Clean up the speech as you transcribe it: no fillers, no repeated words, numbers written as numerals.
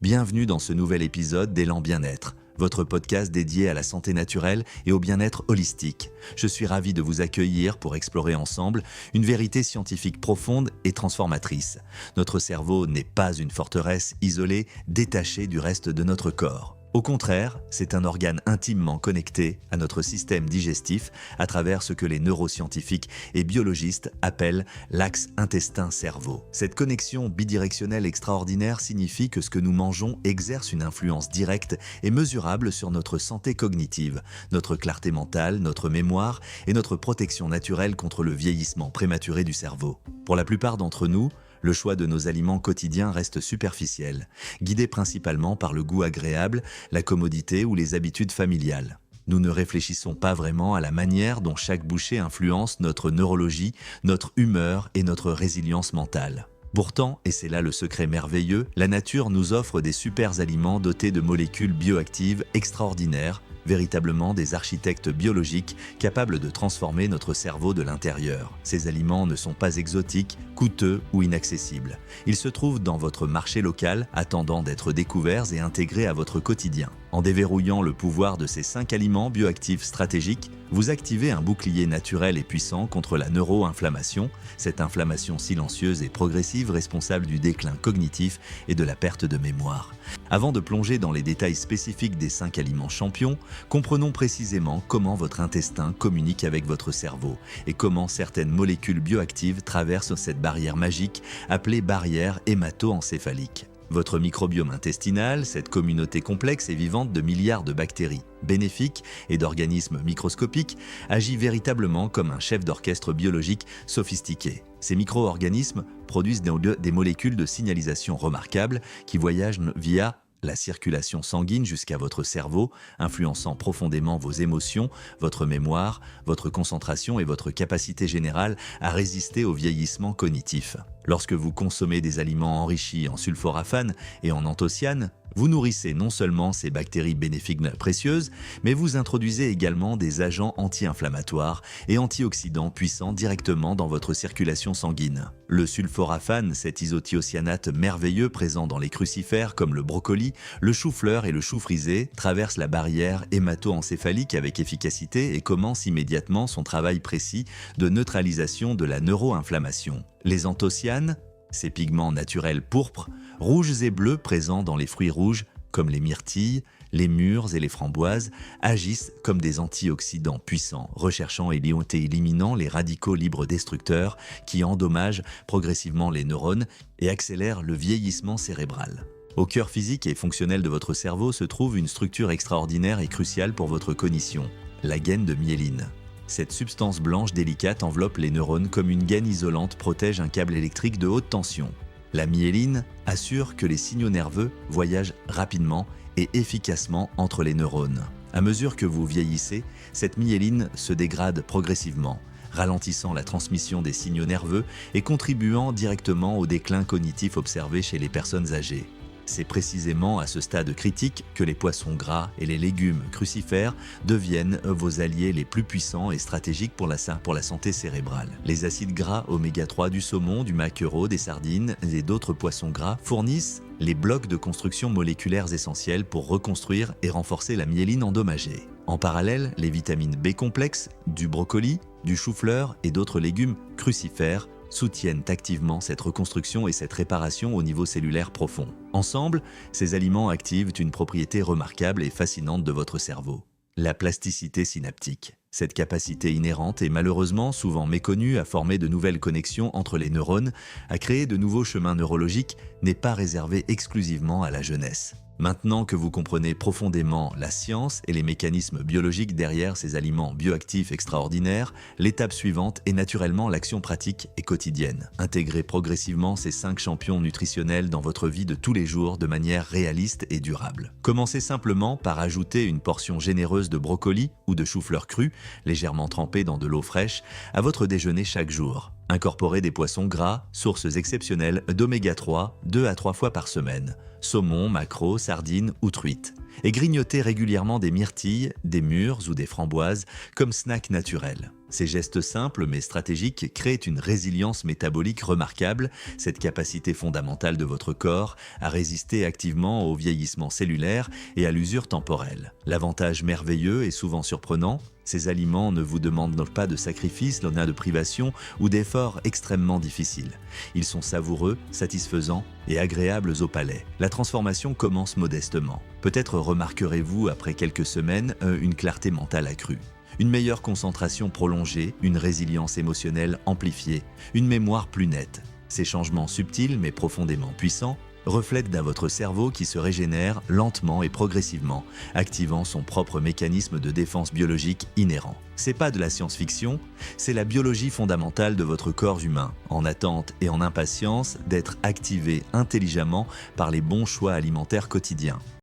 Bienvenue dans ce nouvel épisode d'Élan Bien-être, votre podcast dédié à la santé naturelle et au bien-être holistique. Je suis ravi de vous accueillir pour explorer ensemble une vérité scientifique profonde et transformatrice. Notre cerveau n'est pas une forteresse isolée, détachée du reste de notre corps. Au contraire, c'est un organe intimement connecté à notre système digestif à travers ce que les neuroscientifiques et biologistes appellent l'axe intestin-cerveau. Cette connexion bidirectionnelle extraordinaire signifie que ce que nous mangeons exerce une influence directe et mesurable sur notre santé cognitive, notre clarté mentale, notre mémoire et notre protection naturelle contre le vieillissement prématuré du cerveau. Pour la plupart d'entre nous, le choix de nos aliments quotidiens reste superficiel, guidé principalement par le goût agréable, la commodité ou les habitudes familiales. Nous ne réfléchissons pas vraiment à la manière dont chaque bouchée influence notre neurologie, notre humeur et notre résilience mentale. Pourtant, et c'est là le secret merveilleux, la nature nous offre des super aliments dotés de molécules bioactives extraordinaires, véritablement des architectes biologiques capables de transformer notre cerveau de l'intérieur. Ces aliments ne sont pas exotiques, coûteux ou inaccessibles. Ils se trouvent dans votre marché local, attendant d'être découverts et intégrés à votre quotidien. En déverrouillant le pouvoir de ces 5 aliments bioactifs stratégiques, vous activez un bouclier naturel et puissant contre la neuroinflammation, cette inflammation silencieuse et progressive responsable du déclin cognitif et de la perte de mémoire. Avant de plonger dans les détails spécifiques des 5 aliments champions, comprenons précisément comment votre intestin communique avec votre cerveau et comment certaines molécules bioactives traversent cette barrière magique appelée barrière hémato-encéphalique. Votre microbiome intestinal, cette communauté complexe et vivante de milliards de bactéries bénéfiques et d'organismes microscopiques, agit véritablement comme un chef d'orchestre biologique sophistiqué. Ces micro-organismes produisent des molécules de signalisation remarquables qui voyagent via la circulation sanguine jusqu'à votre cerveau, influençant profondément vos émotions, votre mémoire, votre concentration et votre capacité générale à résister au vieillissement cognitif. Lorsque vous consommez des aliments enrichis en sulforaphane et en anthocyanes, vous nourrissez non seulement ces bactéries bénéfiques précieuses, mais vous introduisez également des agents anti-inflammatoires et antioxydants puissants directement dans votre circulation sanguine. Le sulforaphane, cet isothiocyanate merveilleux présent dans les crucifères comme le brocoli, le chou-fleur et le chou frisé, traverse la barrière hémato-encéphalique avec efficacité et commence immédiatement son travail précis de neutralisation de la neuroinflammation. Les anthocyanes, ces pigments naturels pourpres, rouges et bleus présents dans les fruits rouges, comme les myrtilles, les mûres et les framboises, agissent comme des antioxydants puissants, recherchant et éliminant les radicaux libres destructeurs qui endommagent progressivement les neurones et accélèrent le vieillissement cérébral. Au cœur physique et fonctionnel de votre cerveau se trouve une structure extraordinaire et cruciale pour votre cognition, la gaine de myéline. Cette substance blanche délicate enveloppe les neurones comme une gaine isolante protège un câble électrique de haute tension. La myéline assure que les signaux nerveux voyagent rapidement et efficacement entre les neurones. À mesure que vous vieillissez, cette myéline se dégrade progressivement, ralentissant la transmission des signaux nerveux et contribuant directement au déclin cognitif observé chez les personnes âgées. C'est précisément à ce stade critique que les poissons gras et les légumes crucifères deviennent vos alliés les plus puissants et stratégiques pour la santé cérébrale. Les acides gras oméga 3 du saumon, du maquereau, des sardines et d'autres poissons gras fournissent les blocs de construction moléculaires essentiels pour reconstruire et renforcer la myéline endommagée. En parallèle, les vitamines B complexes du brocoli, du chou-fleur et d'autres légumes crucifères soutiennent activement cette reconstruction et cette réparation au niveau cellulaire profond. Ensemble, ces aliments activent une propriété remarquable et fascinante de votre cerveau, la plasticité synaptique. Cette capacité inhérente et malheureusement souvent méconnue à former de nouvelles connexions entre les neurones, à créer de nouveaux chemins neurologiques, n'est pas réservée exclusivement à la jeunesse. Maintenant que vous comprenez profondément la science et les mécanismes biologiques derrière ces aliments bioactifs extraordinaires, l'étape suivante est naturellement l'action pratique et quotidienne. Intégrez progressivement ces 5 champions nutritionnels dans votre vie de tous les jours de manière réaliste et durable. Commencez simplement par ajouter une portion généreuse de brocoli ou de chou-fleur cru, légèrement trempé dans de l'eau fraîche, à votre déjeuner chaque jour. Incorporez des poissons gras, sources exceptionnelles d'oméga 3, 2 à 3 fois par semaine, saumon, maquereau, sardines ou truites. Et grignotez régulièrement des myrtilles, des mûres ou des framboises comme snack naturel. Ces gestes simples mais stratégiques créent une résilience métabolique remarquable, cette capacité fondamentale de votre corps à résister activement au vieillissement cellulaire et à l'usure temporelle. L'avantage merveilleux et souvent surprenant, ces aliments ne vous demandent pas de sacrifices, de privation ou d'efforts extrêmement difficiles. Ils sont savoureux, satisfaisants et agréables au palais. La transformation commence modestement. Peut-être remarquerez-vous après quelques semaines une clarté mentale accrue. Une meilleure concentration prolongée, une résilience émotionnelle amplifiée, une mémoire plus nette. Ces changements subtils mais profondément puissants reflètent votre cerveau qui se régénère lentement et progressivement, activant son propre mécanisme de défense biologique inhérent. C'est pas de la science-fiction, c'est la biologie fondamentale de votre corps humain, en attente et en impatience d'être activé intelligemment par les bons choix alimentaires quotidiens.